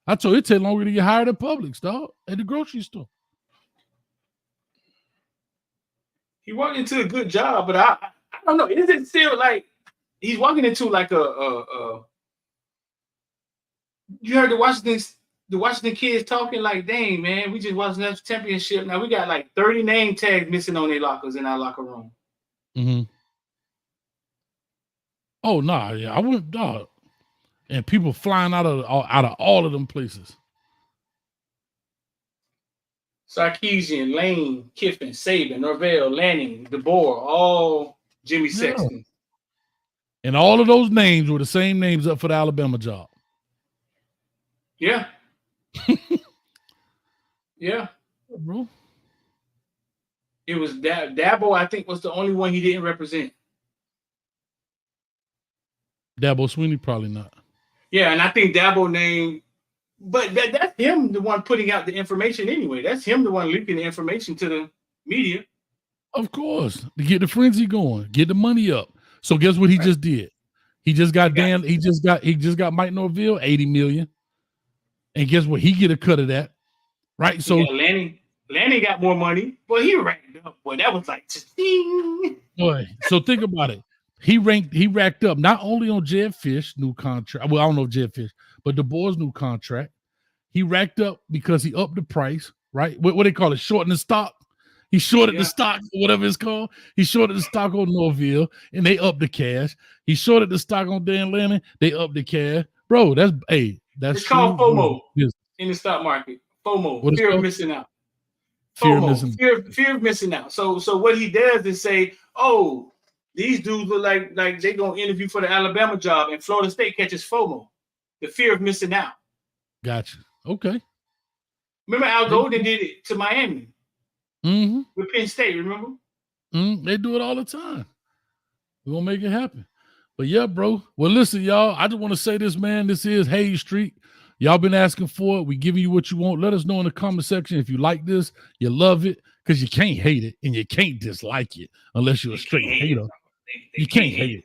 Speaker 1: I told you it take longer to get hired at Publix, dog, at the grocery store.
Speaker 2: He walked into a good job, but I don't know. Is it still like he's walking into like a you heard the Washington kids talking like, dang, man, we just watched the championship. Now we got like 30 name tags missing on their lockers in our locker room.
Speaker 1: Mm-hmm. Oh, nah, yeah, I wouldn't, dog. And people flying out of all of them places.
Speaker 2: Sarkisian, Lane, Kiffin, Saban, Norvell, Lanning, DeBoer, all Jimmy Sexton.
Speaker 1: And all of those names were the same names up for the Alabama job.
Speaker 2: Yeah. Yeah.
Speaker 1: Bro.
Speaker 2: It was Dabo, I think, was the only one he didn't represent.
Speaker 1: Dabo Swinney, probably not.
Speaker 2: Yeah, and I think Dabo named, but that's him the one putting out the information anyway. That's him the one leaking the information to the media.
Speaker 1: Of course, to get the frenzy going, get the money up. So guess what he just did? He just got he just got Mike Norvell $80 million. And guess what? He get a cut of that. Right? So
Speaker 2: Lanning got more money. Well, he racked up. Boy, that was like just ding.
Speaker 1: Boy, so think about it. He racked up not only on Jed Fisch new contract. Well, I don't know Jed Fisch, but DeBoer's new contract. He racked up because he upped the price, right? What they call it, shorten the stock. He shorted the stock, whatever it's called. He shorted the stock on Norville, and they upped the cash. He shorted the stock on Dan Lanning, they upped the cash. Bro, that's
Speaker 2: it's called FOMO in the stock market. FOMO, fear of missing out. FOMO, fear of missing out. So what he does is say, oh, these dudes look like they're going to interview for the Alabama job, and Florida State catches FOMO, the fear of missing out.
Speaker 1: Gotcha. Okay.
Speaker 2: Remember Al Golden did it to Miami with Penn State, remember?
Speaker 1: They do it all the time. We're going to make it happen. But yeah, bro. Well, listen, y'all, I just want to say this, man. This is Hayes Street. Y'all been asking for it. We giving you what you want. Let us know in the comment section if you like this, you love it, because you can't hate it and you can't dislike it unless you're a straight hater. You can't hate it.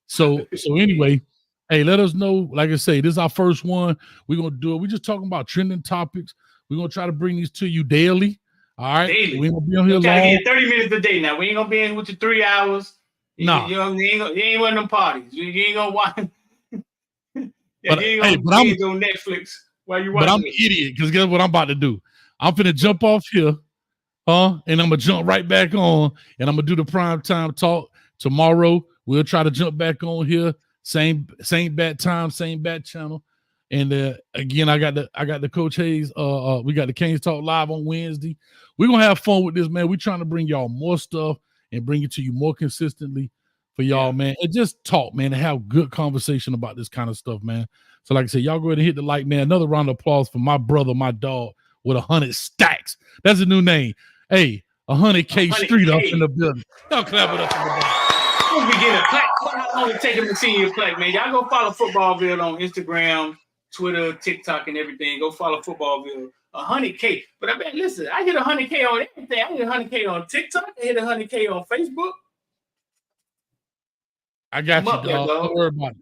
Speaker 1: So anyway, hey, let us know. Like I say, this is our first one. We're going to do it. We're just talking about trending topics. We're going to try to bring these to you daily. All right.
Speaker 2: Daily.
Speaker 1: We ain't going to be on here long.
Speaker 2: Get 30 minutes a day now. We ain't going to be in with you 3 hours.
Speaker 1: Nah.
Speaker 2: You ain't one of them parties. You ain't gonna watch.
Speaker 1: But
Speaker 2: you
Speaker 1: hey,
Speaker 2: ain't gonna binge on Netflix while you watching.
Speaker 1: But I'm an idiot because guess what I'm about to do? I'm finna jump off here, and I'm gonna jump right back on, and I'm gonna do the prime time talk tomorrow. We'll try to jump back on here, same bat time, same bat channel. And again, I got the Coach Hayes. We got the Canes Talk live on Wednesday. We're gonna have fun with this, man. We're trying to bring y'all more stuff and bring it to you more consistently for y'all, man. And just talk, man, and have good conversation about this kind of stuff, man. So, like I said, y'all go ahead and hit the like, man. Another round of applause for my brother, my dog, with 100 stacks. That's a new name. Hey, 100K street up in the building. Y'all clap it up in the building.
Speaker 2: Don't be getting a plaque. How long it take him to see your plaque, man? Y'all go follow Footballville on Instagram, Twitter, TikTok, and everything. Go follow Footballville. 100K. But I bet, listen, I hit 100K on everything. I hit 100K on TikTok. I hit 100K on Facebook.
Speaker 1: I got you, dog. Don't worry about it.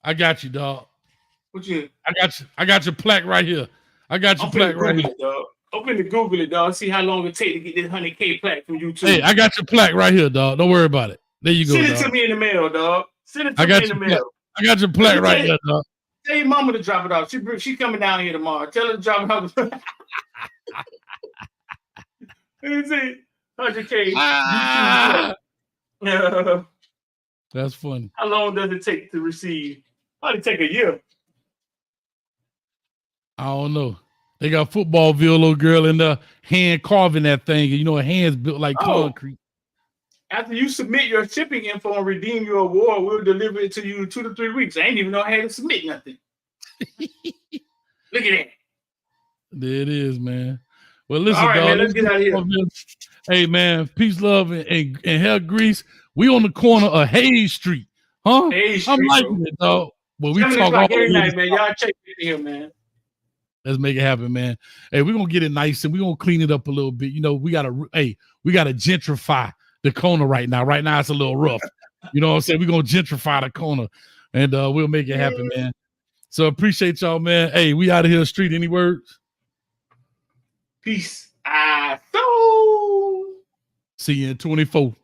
Speaker 1: I got you, dog.
Speaker 2: What you?
Speaker 1: I got your plaque right here. I got your plaque right here.
Speaker 2: Dog. Open to Google it, dog. See how long it take to get this 100K plaque from YouTube.
Speaker 1: Hey, I got your plaque right here, dog. Don't worry about it. There you go.
Speaker 2: Send it to me in the mail, dog. Send it to me in the mail.
Speaker 1: I got your plaque right here, dog.
Speaker 2: Tell your mama to drop it off. She coming down here tomorrow. Tell her to drop it off. Let me see. 100K.
Speaker 1: That's funny.
Speaker 2: How long does it take to receive? Probably take a year.
Speaker 1: I don't know. They got Footballville little girl in the hand carving that thing. You know, her hands built like concrete.
Speaker 2: After you submit your shipping info and redeem your award, we'll deliver it to you in 2 to 3 weeks. I ain't even know I had to submit nothing. Look at that.
Speaker 1: There it is, man. Well, listen,
Speaker 2: all right,
Speaker 1: dog,
Speaker 2: man, let's get out of here.
Speaker 1: Hey, man, peace, love, and hell grease. We on the corner of Hayes Street, huh?
Speaker 2: Hayes Street,
Speaker 1: I'm liking it, dog. Well, we talk all
Speaker 2: every night, man. Y'all check it here, man.
Speaker 1: Let's make it happen, man. Hey, we're gonna get it nice and we're gonna clean it up a little bit. You know, we gotta gentrify the corner right now. Right now it's a little rough. You know what I'm saying? We're gonna gentrify the corner and we'll make it happen, man. So appreciate y'all, man. Hey, we out of here. Street, any words?
Speaker 2: Peace. I so
Speaker 1: see you in 24.